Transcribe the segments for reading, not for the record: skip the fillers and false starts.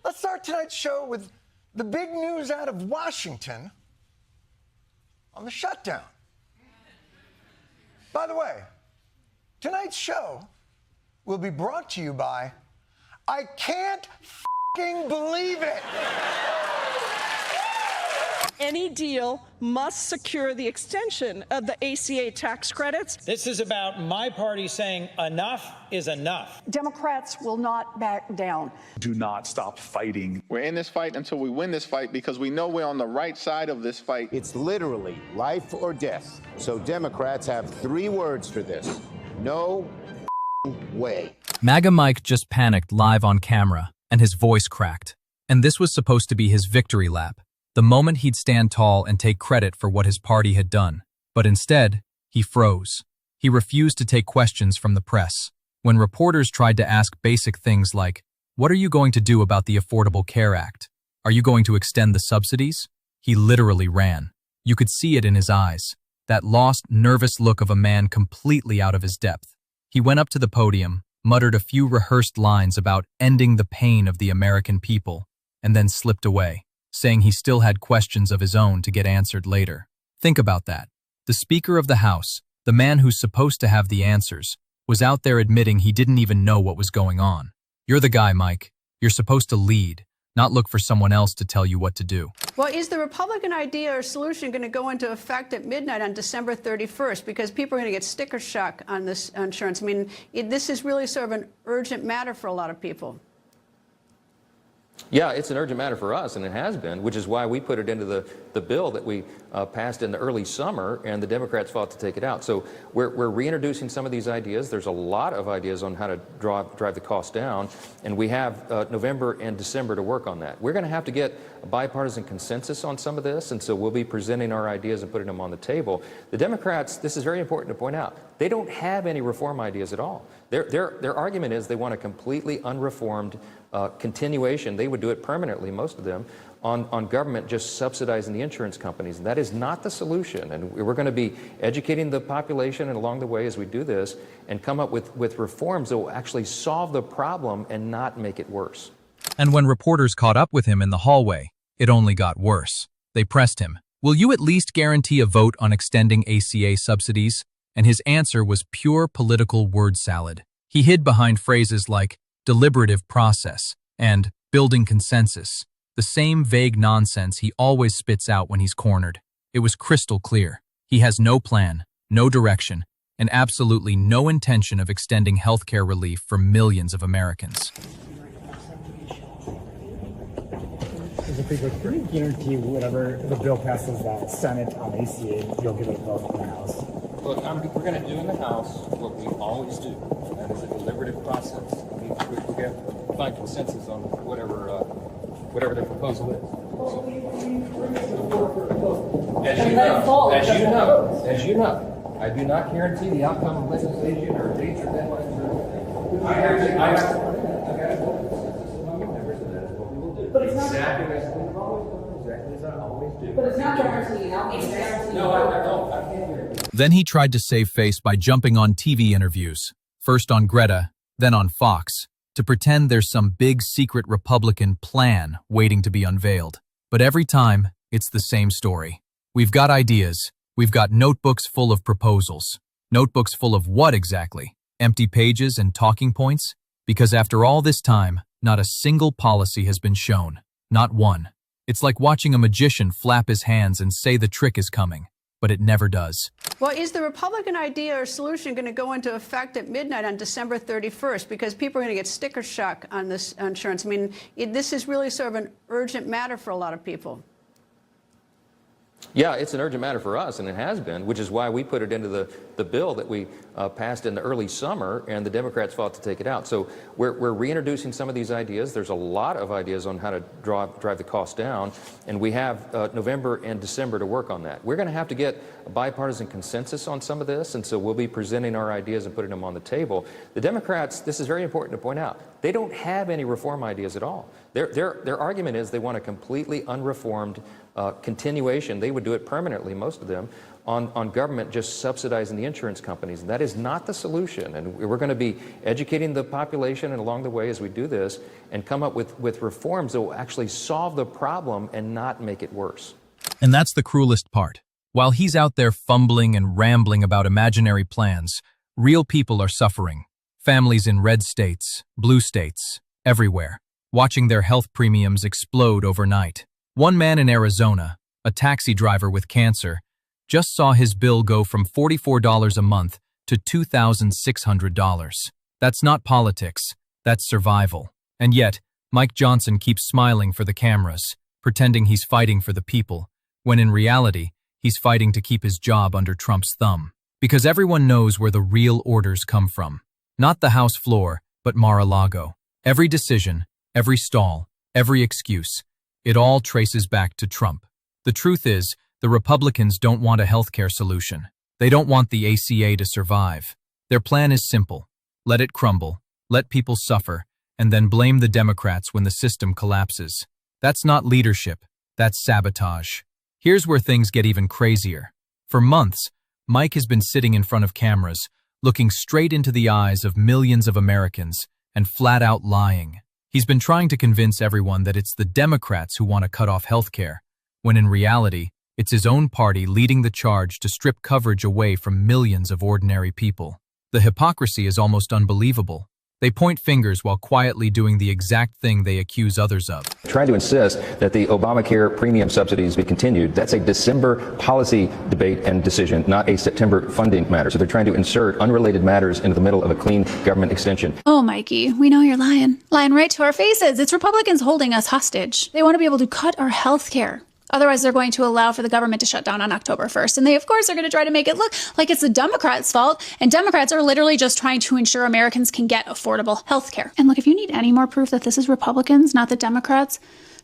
Let's start tonight's show with the big news out of Washington on the shutdown. By the way, tonight's show will be brought to you by I Can't F***ing Believe It. Any deal must secure the extension of the ACA tax credits. This is about my party saying enough is enough. Democrats will not back down. Do not stop fighting. We're in this fight until we win this fight because we know we're on the right side of this fight. It's literally life or death. So Democrats have 3 words for this. No way. MAGA Mike just panicked live on camera, and his voice cracked. And this was supposed to be his victory lap, the moment he'd stand tall and take credit for what his party had done. But instead, he froze. He refused to take questions from the press. When reporters tried to ask basic things like, "What are you going to do about the Affordable Care Act? Are you going to extend the subsidies?" He literally ran. You could see it in his eyes, that lost, nervous look of a man completely out of his depth. He went up to the podium, muttered a few rehearsed lines about ending the pain of the American people, and then slipped away, saying he still had questions of his own to get answered later. Think about that. The Speaker of the House, the man who's supposed to have the answers, was out there admitting he didn't even know what was going on. You're the guy, Mike. You're supposed to lead, not look for someone else to tell you what to do. Well, is the Republican idea or solution going to go into effect at midnight on December 31st? Because people are going to get sticker shock on this insurance. I mean, this is really sort of an urgent matter for a lot of people. Yeah, it's an urgent matter for us, and it has been, which is why we put it into the bill that we passed in the early summer, and the Democrats fought to take it out. So we're reintroducing some of these ideas. There's a lot of ideas on how to drive the cost down, and we have November and December to work on that. We're going to have to get a bipartisan consensus on some of this, and so we'll be presenting our ideas and putting them on the table. The Democrats, this is very important to point out, they don't have any reform ideas at all. Their argument is they want a completely unreformed continuation. They would do it permanently, most of them, on government just subsidizing the insurance companies. And that is not the solution. And we're going to be educating the population and along the way as we do this and come up with reforms that will actually solve the problem and not make it worse. And when reporters caught up with him in the hallway, it only got worse. They pressed him, "Will you at least guarantee a vote on extending ACA subsidies?" And his answer was pure political word salad. He hid behind phrases like deliberative process and building consensus, the same vague nonsense he always spits out when he's cornered. It was crystal clear. He has no plan, no direction, and absolutely no intention of extending healthcare relief for millions of Americans. Can you guarantee whatever the bill passes that Senate on ACA, you'll give it a vote in the House? Look, we're going to do in the House what we always do. That is a deliberative process. We have to find consensus on whatever the proposal is. As you know, I do not guarantee the outcome of legislation or dates or deadlines. But it's not exactly as I always do. But it's not guaranteed. No, I don't. I can't guarantee. Then he tried to save face by jumping on TV interviews, first on Greta, then on Fox, to pretend there's some big secret Republican plan waiting to be unveiled. But every time, it's the same story. We've got ideas. We've got notebooks full of proposals. Notebooks full of what exactly? Empty pages and talking points? Because after all this time, not a single policy has been shown. Not one. It's like watching a magician flap his hands and say the trick is coming, but it never does. Well, is the Republican idea or solution going to go into effect at midnight on December 31st? Because people are going to get sticker shock on this insurance. I mean, this is really sort of an urgent matter for a lot of people. Yeah, it's an urgent matter for us, and it has been, which is why we put it into the bill that we passed in the early summer, and the Democrats fought to take it out. So we're reintroducing some of these ideas. There's a lot of ideas on how to drive the cost down, and we have November and December to work on that. We're going to have to get a bipartisan consensus on some of this, and so we'll be presenting our ideas and putting them on the table. The Democrats, this is very important to point out, They don't have any reform ideas at all. Their argument is they want a completely unreformed continuation. They would do it permanently, most of them, on government just subsidizing the insurance companies. And that is not the solution. And we're going to be educating the population and along the way as we do this and come up with reforms that will actually solve the problem and not make it worse. And that's the cruelest part. While he's out there fumbling and rambling about imaginary plans, real people are suffering. Families in red states, blue states, everywhere, watching their health premiums explode overnight. One man in Arizona, a taxi driver with cancer, just saw his bill go from $44 a month to $2,600. That's not politics, that's survival. And yet, Mike Johnson keeps smiling for the cameras, pretending he's fighting for the people, when in reality, he's fighting to keep his job under Trump's thumb. Because everyone knows where the real orders come from. Not the House floor, but Mar-a-Lago. Every decision, every stall, every excuse, it all traces back to Trump. The truth is, the Republicans don't want a healthcare solution. They don't want the ACA to survive. Their plan is simple. Let it crumble, let people suffer, and then blame the Democrats when the system collapses. That's not leadership, that's sabotage. Here's where things get even crazier. For months, Mike has been sitting in front of cameras, looking straight into the eyes of millions of Americans, and flat out lying. He's been trying to convince everyone that it's the Democrats who want to cut off healthcare, when in reality, it's his own party leading the charge to strip coverage away from millions of ordinary people. The hypocrisy is almost unbelievable. They point fingers while quietly doing the exact thing they accuse others of. Trying to insist that the Obamacare premium subsidies be continued, that's a December policy debate and decision, not a September funding matter. So they're trying to insert unrelated matters into the middle of a clean government extension. Oh, Mikey, we know you're lying. Lying right to our faces. It's Republicans holding us hostage. They want to be able to cut our health care. Otherwise, they're going to allow for the government to shut down on October 1st. And they, of course, are going to try to make it look like it's the Democrats' fault. And Democrats are literally just trying to ensure Americans can get affordable health care. And look, if you need any more proof that this is Republicans, not the Democrats,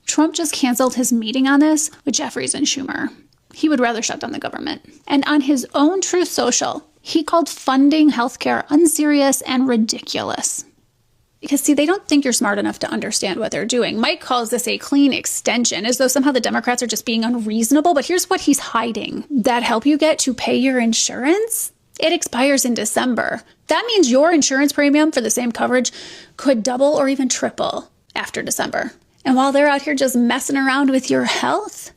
Trump just canceled his meeting on this with Jeffries and Schumer. He would rather shut down the government. And on his own Truth Social, he called funding healthcare unserious and ridiculous. Because, see, they don't think you're smart enough to understand what they're doing. Mike calls this a clean extension, as though somehow the Democrats are just being unreasonable. But here's what he's hiding. That help you get to pay your insurance? It expires in December. That means your insurance premium for the same coverage could double or even triple after December. And while they're out here just messing around with your health,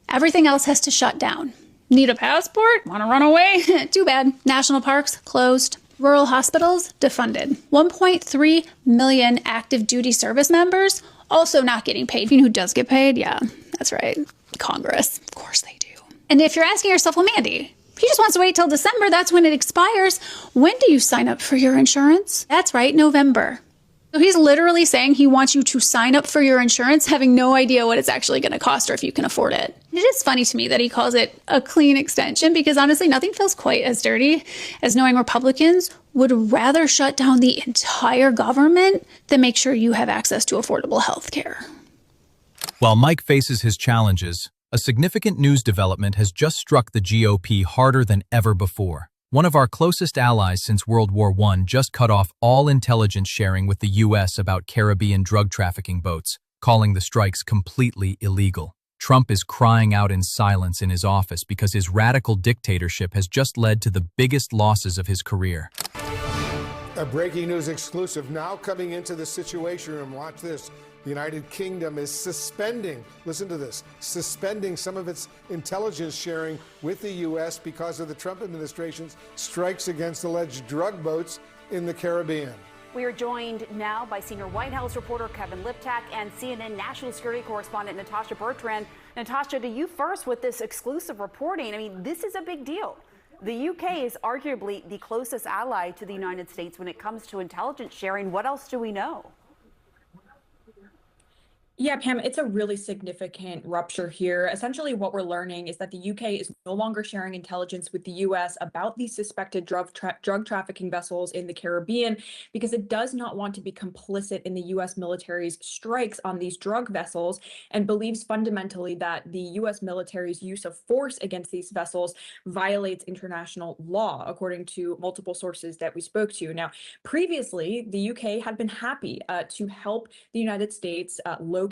everything else has to shut down. Need a passport? Want to run away? Too bad. National parks closed. Rural hospitals defunded. 1.3 million active duty service members also not getting paid. You know who does get paid? Yeah, that's right. Congress. Of course they do. And if you're asking yourself, well, Mandy, he just wants to wait till December. That's when it expires. When do you sign up for your insurance? That's right, November. So he's literally saying he wants you to sign up for your insurance, having no idea what it's actually going to cost or if you can afford it. It is funny to me that he calls it a clean extension because honestly, nothing feels quite as dirty as knowing Republicans would rather shut down the entire government than make sure you have access to affordable health care. While Mike faces his challenges, a significant news development has just struck the GOP harder than ever before. One of our closest allies since World War I just cut off all intelligence sharing with the U.S. about Caribbean drug trafficking boats, calling the strikes completely illegal. Trump is crying out in silence in his office because his radical dictatorship has just led to the biggest losses of his career. A breaking news exclusive now coming into the Situation Room. Watch this. The United Kingdom is suspending, listen to this, suspending some of its intelligence sharing with the U.S. because of the Trump administration's strikes against alleged drug boats in the Caribbean. We are joined now by senior White House reporter Kevin Liptak and CNN national security correspondent Natasha Bertrand. Natasha, to you first with this exclusive reporting. I mean, this is a big deal. The UK is arguably the closest ally to the United States when it comes to intelligence sharing. What else do we know? Yeah, Pam, it's a really significant rupture here. Essentially, what we're learning is that the UK is no longer sharing intelligence with the US about these suspected drug trafficking vessels in the Caribbean because it does not want to be complicit in the US military's strikes on these drug vessels and believes fundamentally that the US military's use of force against these vessels violates international law, according to multiple sources that we spoke to. Now, previously, the UK had been happy to help the United States locate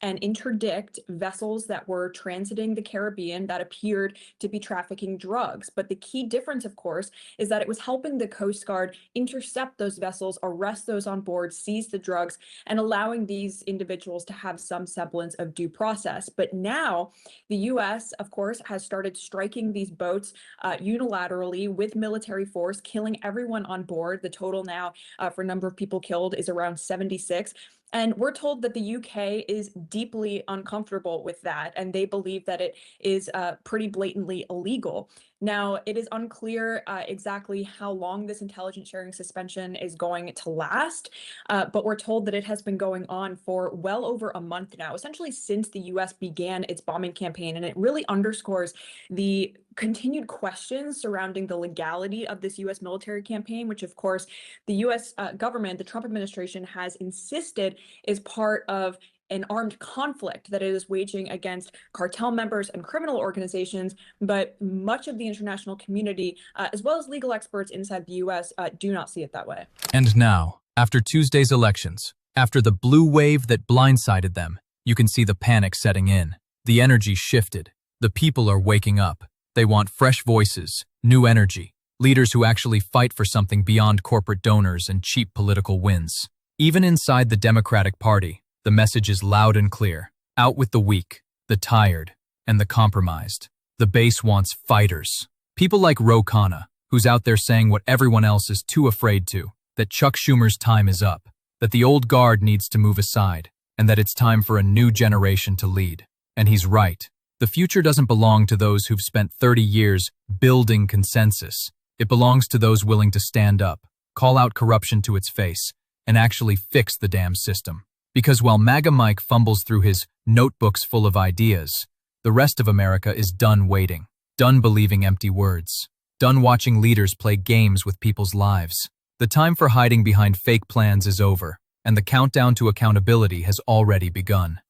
and interdict vessels that were transiting the Caribbean that appeared to be trafficking drugs. But the key difference, of course, is that it was helping the Coast Guard intercept those vessels, arrest those on board, seize the drugs, and allowing these individuals to have some semblance of due process. But now the US, of course, has started striking these boats unilaterally with military force, killing everyone on board. The total now for number of people killed is around 76. And we're told that the UK is deeply uncomfortable with that, and they believe that it is pretty blatantly illegal. Now, it is unclear exactly how long this intelligence sharing suspension is going to last, but we're told that it has been going on for well over a month now, essentially since the US began its bombing campaign. And it really underscores the continued questions surrounding the legality of this US military campaign, which, of course, the US government, the Trump administration, has insisted is part of an armed conflict that it is waging against cartel members and criminal organizations. But much of the international community, as well as legal experts inside the US, do not see it that way. And now, after Tuesday's elections, after the blue wave that blindsided them, you can see the panic setting in. The energy shifted. The people are waking up. They want fresh voices, new energy, leaders who actually fight for something beyond corporate donors and cheap political wins. Even inside the Democratic Party, the message is loud and clear. Out with the weak, the tired, and the compromised. The base wants fighters. People like Ro Khanna, who's out there saying what everyone else is too afraid to, that Chuck Schumer's time is up, that the old guard needs to move aside, and that it's time for a new generation to lead. And he's right. The future doesn't belong to those who've spent 30 years building consensus. It belongs to those willing to stand up, call out corruption to its face, and actually fix the damn system. Because while MAGA Mike fumbles through his notebooks full of ideas, the rest of America is done waiting, done believing empty words, done watching leaders play games with people's lives. The time for hiding behind fake plans is over, and the countdown to accountability has already begun.